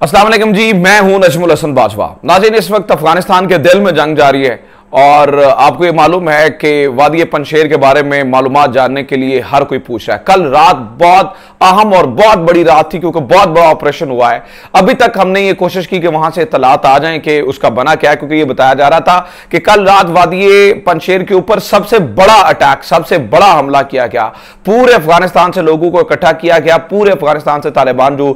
अस्सलाम वालेकुम जी, मैं हूं नजमुल हसन बाजवा। नाज़रीन, इस वक्त अफगानिस्तान के दिल में जंग जारी है और आपको ये मालूम है कि वादी पंजशेर के बारे में मालूमात जानने के लिए हर कोई पूछ रहा है। कल रात बहुत अहम और बहुत बड़ी रात थी क्योंकि बहुत बड़ा ऑपरेशन हुआ है। अभी तक हमने ये कोशिश की कि वहां से इत्तलात आ जाएं कि उसका बना क्या है, क्योंकि ये बताया जा रहा था कि कल रात वादी पंजशेर के ऊपर सबसे बड़ा अटैक, सबसे बड़ा हमला किया गया। पूरे अफगानिस्तान से लोगों को इकट्ठा किया गया, पूरे अफगानिस्तान से तालिबान जो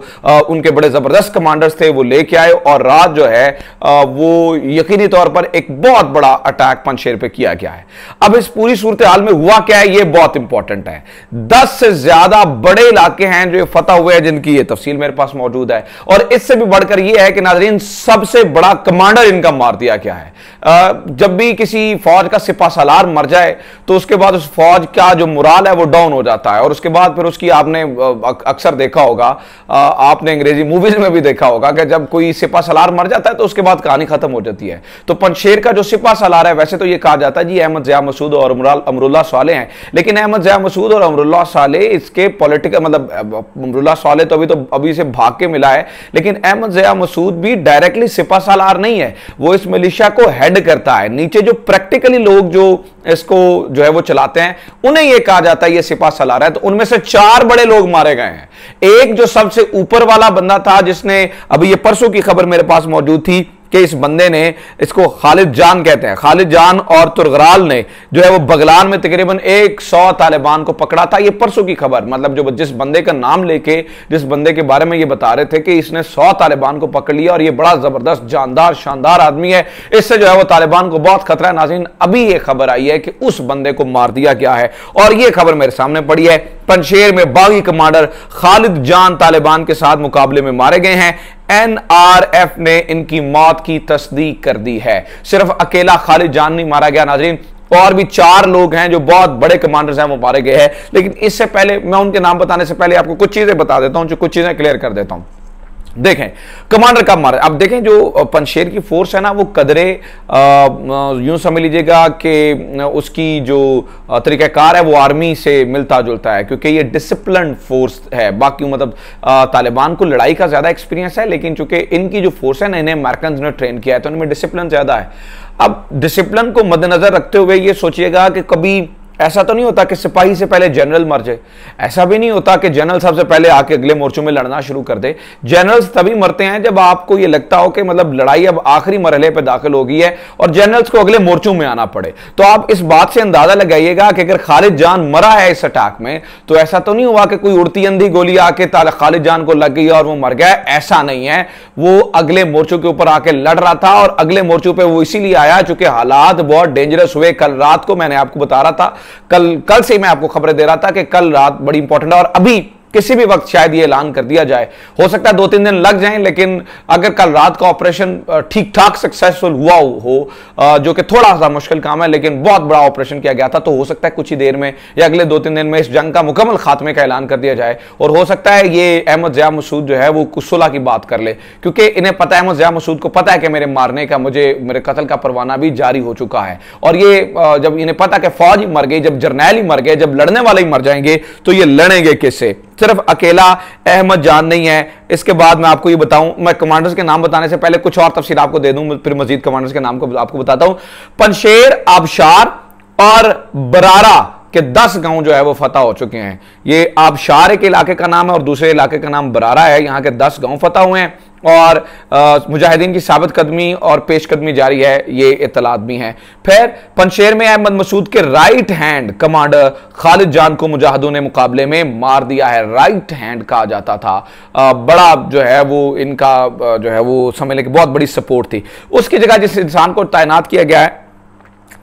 उनके बड़े जबरदस्त कमांडर्स थे वो लेके आए और रात जो है वो यकीनी तौर पर एक बहुत बड़ा अटैक पंजशेर पे किया गया है। अब इस पूरी सूरत हाल में हुआ क्या है, ये बहुत इंपॉर्टेंट है। 10 से ज्यादा बड़े इलाके हैं जो फतह हुए हैं, जिनकी ये तफसील मेरे पास मौजूद है। और इससे भी बढ़कर ये है कि नाजरीन, सबसे बड़ा कमांडर इनका मार दिया गया है। जब भी किसी फौज का सिपा सालार मर जाए तो उसके बाद उस फौज का जो मुराल है वो डाउन हो जाता है और उसके बाद फिर उसकी आपने अक्सर देखा होगा, आपने अंग्रेजी मूवीज में भी देखा होगा कि जब कोई सिपा सालार मर जाता है तो उसके बाद कहानी खत्म हो जाती है। तो पंजशेर का जो सिपा सालार है, वैसे तो ये कहा जाता है जी अहमद ज़िया मसूद और अमरुल्लाह सालेह हैं, लेकिन अहमद ज़िया मसूद और अमरुल्लाह सालेह इसके पॉलिटिकल मतलब अमरुल्लाह सालेह तो अभी से भाग के मिला है, लेकिन अहमद ज़िया मसूद भी डायरेक्टली सिपा सालार नहीं है। वो इस मिलिशिया को हेड करता है। नीचे जो प्रैक्टिकली लोग जो इसको जो है वो चलाते हैं, उन्हें ये कहा जाता है ये सिपा सालार है। तो उनमें से 4 बड़े लोग मारे गए हैं। एक जो सबसे ऊपर वाला बंदा था, जिसने अभी ये परसों की खबर मेरे पास मौजूद थी कि इस बंदे ने, इसको खालिद जान कहते हैं, खालिद जान और तुर्गराल ने जो है वो बगलान में तकरीबन 100 तालिबान को पकड़ा था। ये परसों की खबर, मतलब जो जिस बंदे का नाम लेके जिस बंदे के बारे में ये बता रहे थे कि इसने 100 तालिबान को पकड़ लिया और ये बड़ा जबरदस्त जानदार शानदार आदमी है, इससे जो है वो तालिबान को बहुत खतरा है। नाज़रीन, अभी ये खबर आई है कि उस बंदे को मार दिया गया है और ये खबर मेरे सामने पड़ी है। पंजशेर में बागी कमांडर खालिद जान तालिबान के साथ मुकाबले में मारे गए हैं। एनआरएफ ने इनकी मौत की तस्दीक कर दी है। सिर्फ अकेला खालिद जान नहीं मारा गया नाज़रीन, और भी 4 लोग हैं जो बहुत बड़े कमांडर्स हैं, वो मारे गए हैं। लेकिन इससे पहले मैं उनके नाम बताने से पहले आपको कुछ चीजें बता देता हूं, जो कुछ चीजें क्लियर कर देता हूं। देखें कमांडर कब मारे। अब देखें जो पंजशेर की फोर्स है ना, वो कदरे यूं समझ लीजिएगा कि उसकी जो तरीक़ाकार है वो आर्मी से मिलता जुलता है, क्योंकि ये डिसिप्लिन फोर्स है। बाकी मतलब तालिबान को लड़ाई का ज़्यादा एक्सपीरियंस है, लेकिन चूंकि इनकी जो फोर्स है ना, इन्हें अमेरिकन ने ट्रेन किया है तो इनमें डिसिप्लिन ज़्यादा है। अब डिसिप्लिन को मद्देनजर रखते हुए ये सोचिएगा कि कभी ऐसा तो नहीं होता कि सिपाही से पहले जनरल मर जाए, ऐसा भी नहीं होता कि जनरल सबसे पहले आके अगले मोर्चों में लड़ना शुरू कर दे। जनरल्स तभी मरते हैं जब आपको ये लगता हो कि मतलब लड़ाई अब आखिरी मरहले पे दाखिल हो गई है और जनरल्स को अगले मोर्चों में आना पड़े। तो आप इस बात से अंदाजा लगाइएगा कि अगर खालिद जान मरा है इस अटैक में, तो ऐसा तो नहीं हुआ कि कोई उड़ती अंधी गोली आके खालिद जान को लग गई और वो मर गया। ऐसा नहीं है, वो अगले मोर्चों के ऊपर आके लड़ रहा था और अगले मोर्चों पर वो इसीलिए आया चूंकि हालात बहुत डेंजरस हुए। कल रात को मैंने आपको बता रहा था, कल से मैं आपको खबरें दे रहा था कि कल रात बड़ी इंपॉर्टेंट है और अभी किसी भी वक्त शायद ये ऐलान कर दिया जाए। हो सकता है 2-3 दिन लग जाएं, लेकिन अगर कल रात का ऑपरेशन ठीक ठाक सक्सेसफुल हुआ हो, जो कि थोड़ा सा मुश्किल काम है लेकिन बहुत बड़ा ऑपरेशन किया गया था, तो हो सकता है कुछ ही देर में या अगले 2-3 दिन में इस जंग का मुकम्मल खात्मे का ऐलान कर दिया जाए। और हो सकता है ये अहमद ज़िया मसूद जो है वो कुछ सुलह की बात कर ले, क्योंकि इन्हें पता है, अहमद ज़िया मसूद को पता है कि मेरे मारने का, मेरे कत्ल का परवाना भी जारी हो चुका है। और ये जब इन्हें पता कि फौज ही मर गई, जब जर्नैल ही मर गए, जब लड़ने वाले ही मर जाएंगे, तो ये लड़ेंगे किससे। सिर्फ अकेला अहमद जान नहीं है। इसके बाद मैं आपको ये बताऊं, मैं कमांडर्स के नाम बताने से पहले कुछ और तफसील आपको दे दूं, फिर मजीद कमांडर्स के नाम को आपको बताता हूं। पंजशेर, आबशार और बरारा के 10 गांव जो है वो फतह हो चुके हैं। ये आबशार एक इलाके का नाम है और दूसरे इलाके का नाम बरारा है। यहां के 10 गांव फतह हुए हैं और मुजाहिदीन की साबित कदमी और पेशकदमी जारी है, ये इत्तलात भी हैं। फिर पंजशेर में अहमद मसूद के राइट हैंड कमांडर खालिद जान को मुजाहिदों ने मुकाबले में मार दिया है। राइट हैंड कहा जाता था, बड़ा जो है वो इनका जो है वो समझ लें कि बहुत बड़ी सपोर्ट थी। उसकी जगह जिस इंसान को तैनात किया गया है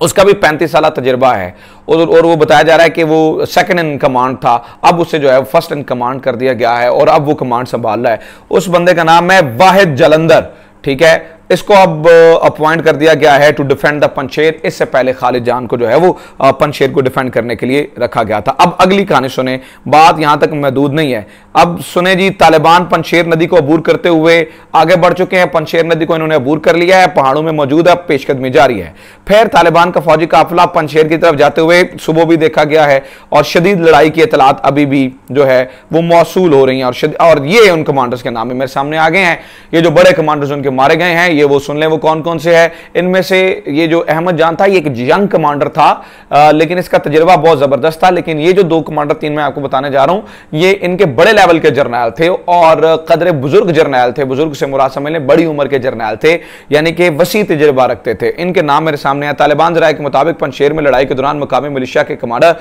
उसका भी 35 साल तजर्बा है और वो बताया जा रहा है कि वो सेकंड इन कमांड था, अब उसे जो है फर्स्ट इन कमांड कर दिया गया है और अब वो कमांड संभाल रहा है। उस बंदे का नाम है वाहिद जलंधर, ठीक है। इसको अब अपॉइंट कर दिया गया है टू डिफेंड द पंजशेर। इससे पहले खालिद जान को जो है वो पंजशेर को डिफेंड करने के लिए रखा गया था। अब अगली कहानी सुने, बात यहां तक महदूद नहीं है। अब सुने जी, तालिबान पंजशेर नदी को अबूर करते हुए आगे बढ़ चुके हैं। पंजशेर नदी को इन्होंने अबूर कर लिया है, पहाड़ों में मौजूद है, पेशकदमी जारी है। फिर तालिबान का फौजी काफिला पंजशेर की तरफ जाते हुए सुबह भी देखा गया है और शदीद लड़ाई की इतलात अभी भी जो है वो मौसूल हो रही हैं। और ये उन कमांडर्स के नाम मेरे सामने आ गए हैं। ये जो बड़े कमांडर्स उनके मारे गए हैं, ये वो सुन लें वो कौन कौन से हैं। इनमें से ये जो अहमद जान था, ये एक यंग कमांडर था, लेकिन इसका तजुर्बा बहुत जबरदस्त था। लेकिन ये जो दो कमांडर तीन मैं आपको बताने जा रहा हूं, ये इनके बड़े लेवल के जर्नैल थे और कदरे बुजुर्ग जर्नैल थे। बुजुर्ग से मुराद समझ लें बड़ी उम्र के जर्नैल थे, यानी कि वसी तजुर्बा रखते थे। इनके नाम मेरे सामने है। तालिबान जराये के मुताबिक पंजशेर में लड़ाई के दौरान मकामी मिलिशिया के कमांडर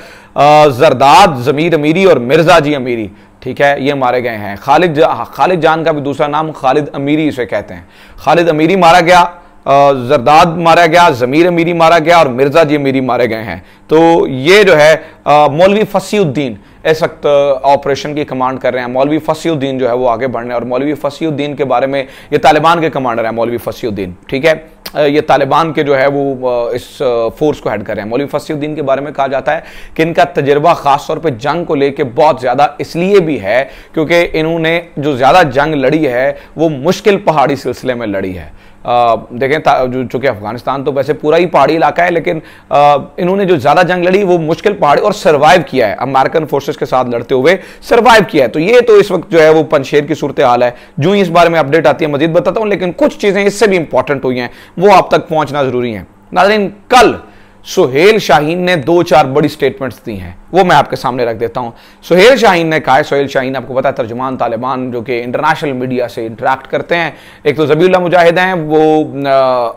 जरदाद जमीर अमीरी और मिर्जा जी अमीरी, ठीक है, ये मारे गए हैं। खालिद जान का भी दूसरा नाम खालिद अमीरी इसे कहते हैं। खालिद अमीरी मारा गया, जरदाद मारा गया, जमीर अमीरी मारा गया और मिर्जा जी अमीरी मारे गए हैं। तो ये जो है मौलवी फसीउद्दीन इस वक्त ऑपरेशन की कमांड कर रहे हैं। मौलवी फसीउद्दीन जो है वो आगे बढ़ रहे हैं और मौलवी फसीउद्दीन के बारे में, ये तालिबान के कमांडर हैं मौलवी फसीउद्दीन, ठीक है, ये तालिबान के जो है वो इस फोर्स को हेड कर रहे हैं। मौलवी फसीउद्दीन के बारे में कहा जाता है कि इनका तजर्बा खासतौर पे जंग को लेके बहुत ज़्यादा इसलिए भी है क्योंकि इन्होंने जो ज़्यादा जंग लड़ी है वो मुश्किल पहाड़ी सिलसिले में लड़ी है। देखें, चूंकि अफगानिस्तान तो वैसे पूरा ही पहाड़ी इलाका है, लेकिन इन्होंने जो ज़्यादा जंग लड़ी वो मुश्किल पहाड़ी और सरवाइव किया है, अमेरिकन फोर्सेस के साथ लड़ते हुए सरवाइव किया है। तो ये तो इस वक्त जो है वो पंजशेर की सूरत हाल है। जो ही इस बारे में अपडेट आती है मजीद बताता हूँ, लेकिन कुछ चीज़ें इससे भी इंपॉर्टेंट हुई हैं, वो आप तक पहुंचना जरूरी है। नाज़रीन, कल सुहेल शाहीन ने 2-4 बड़ी स्टेटमेंट्स दी हैं, वो मैं आपके सामने रख देता हूं। सुहेल शाहीन ने कहा है, सुहेल शाहीन आपको पता है तर्जुमान तालिबान जो कि इंटरनेशनल मीडिया से इंटरेक्ट करते हैं। एक तो ज़बीउल्लाह मुजाहिद हैं, वो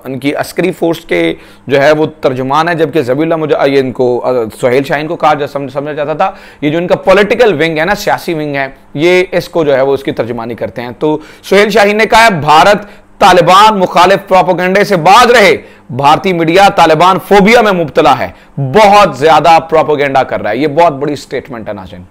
उनकी अस्करी फोर्स के जो है वो तर्जुमान है, जबकि ज़बीउल्लाह मुजाहिद, ये इनको सुहेल शाहीन को कहा समझा जाता था, ये जो इनका पॉलिटिकल विंग है ना, सियासी विंग है, ये इसको जो है वो उसकी तर्जुमानी करते हैं। तो सुहेल शाहीन ने कहा है भारत तालिबान मुखालिफ प्रोपेगेंडे से बाज रहे, भारतीय मीडिया तालिबान फोबिया में मुब्तला है, बहुत ज्यादा प्रोपेगेंडा कर रहा है। ये बहुत बड़ी स्टेटमेंट है नाज़रीन,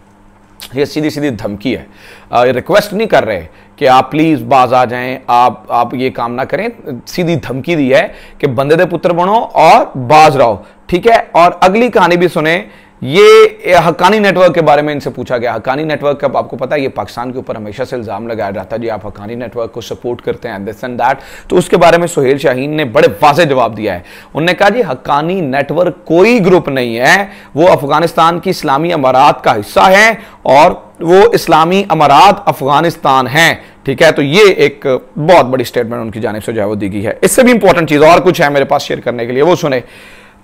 ये सीधी सीधी धमकी है। रिक्वेस्ट नहीं कर रहे कि आप प्लीज बाज आ जाएं, आप ये काम ना करें, सीधी धमकी दी है कि बंदे दे पुत्र बनो और बाज रहो, ठीक है। और अगली कहानी भी सुने, ये हक्कानी नेटवर्क के बारे में इनसे पूछा गया। हक्कानी नेटवर्क का आपको पता है ये पाकिस्तान के ऊपर हमेशा से इल्जाम लगाया जाता है जी आप हक्कानी नेटवर्क को सपोर्ट करते हैं, दिस एंड दैट। तो उसके बारे में सुहेल शाहीन ने बड़े वाज़ेह जवाब दिया है। उन्होंने कहा जी हक्कानी नेटवर्क कोई ग्रुप नहीं है, वो अफगानिस्तान की इस्लामी अमारात का हिस्सा है और वो इस्लामी अमारात अफगानिस्तान है, ठीक है। तो ये एक बहुत बड़ी स्टेटमेंट उनकी जानिब से जो है वो दी गई है। इससे भी इंपॉर्टेंट चीज़ और कुछ है मेरे पास शेयर करने के लिए, वो सुने।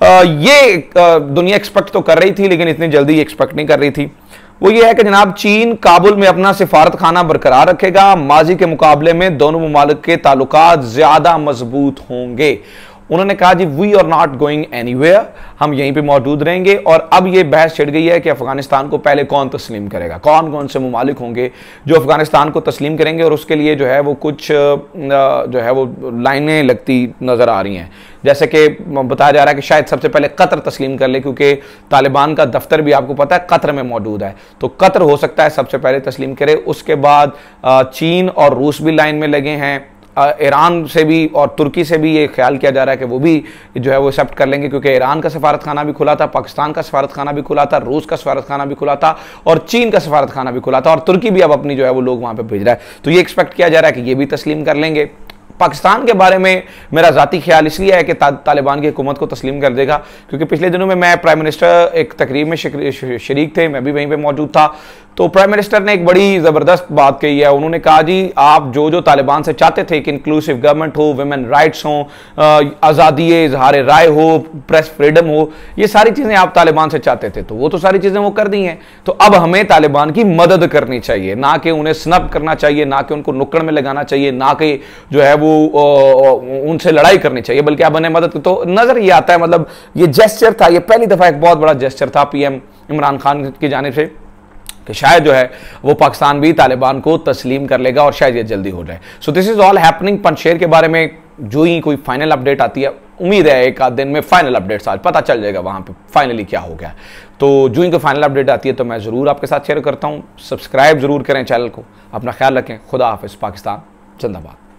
ये दुनिया एक्सपेक्ट तो कर रही थी लेकिन इतनी जल्दी एक्सपेक्ट नहीं कर रही थी। वो ये है कि जनाब चीन काबुल में अपना सिफारत खाना बरकरार रखेगा, माजी के मुकाबले में दोनों मुमालिक के ताल्लुकात ज्यादा मजबूत होंगे। उन्होंने कहा जी we are not going anywhere, हम यहीं पे मौजूद रहेंगे। और अब ये बहस छिड़ गई है कि अफगानिस्तान को पहले कौन तस्लीम करेगा, कौन कौन से मुमालिक होंगे जो अफगानिस्तान को तस्लीम करेंगे, और उसके लिए जो है वो कुछ जो है वो लाइनें लगती नज़र आ रही हैं। जैसे कि बताया जा रहा है कि शायद सबसे पहले कतर तस्लीम कर ले, क्योंकि तालिबान का दफ्तर भी आपको पता है कतर में मौजूद है, तो कतर हो सकता है सबसे पहले तस्लीम करे। उसके बाद चीन और रूस भी लाइन में लगे हैं, ईरान से भी और तुर्की से भी ये ख्याल किया जा रहा है कि वो भी जो है वो एक्सेप्ट कर लेंगे, क्योंकि ईरान का सफारत खाना भी खुला था, पाकिस्तान का सफारत खाना भी खुला था, रूस का सफारत खाना भी खुला था और चीन का सफारत खाना भी खुला था, और तुर्की भी अब अपनी जो है वो लोग वहां पे भेज रहा है। तो ये एक्सपेक्ट किया जा रहा है कि ये भी तस्लीम कर लेंगे। पाकिस्तान के बारे में मेरा जाती ख्याल इसलिए है कि तालिबान की हुकूमत को तस्लीम कर देगा, क्योंकि पिछले दिनों में मैं प्राइम मिनिस्टर एक तकरीब में शरीक थे, मैं भी वहीं पे मौजूद था। तो प्राइम मिनिस्टर ने एक बड़ी ज़बरदस्त बात कही है। उन्होंने कहा जी आप जो जो तालिबान से चाहते थे कि इंक्लूसिव गवर्नमेंट हो, वुमेन राइट्स हो, आज़ादी इजहार राय हो, प्रेस फ्रीडम हो, ये सारी चीज़ें आप तालिबान से चाहते थे, तो वो तो सारी चीज़ें वो कर दी हैं। तो अब हमें तालिबान की मदद करनी चाहिए, ना कि उन्हें स्नब करना चाहिए, ना कि उनको नुक्कड़ में लगाना चाहिए, ना कि जो है वो उनसे लड़ाई करनी चाहिए, बल्कि अब उन्हें मदद। तो नज़र ये आता है, मतलब ये जेस्चर था, ये पहली दफ़ा एक बहुत बड़ा जेस्चर था पीएम इमरान खान की जानिब से कि शायद जो है वो पाकिस्तान भी तालिबान को तस्लीम कर लेगा और शायद ये जल्दी हो जाए। So this is all happening. Panjshir के बारे में जो ही कोई फाइनल अपडेट आती है, उम्मीद है एक आध दिन में फाइनल अपडेट्स आज पता चल जाएगा वहां पे फाइनली क्या हो गया। तो जो ही कोई फाइनल अपडेट आती है तो मैं ज़रूर आपके साथ शेयर करता हूँ। सब्सक्राइब ज़रूर करें चैनल को, अपना ख्याल रखें। खुदा हाफिज़। पाकिस्तान जिंदाबाद।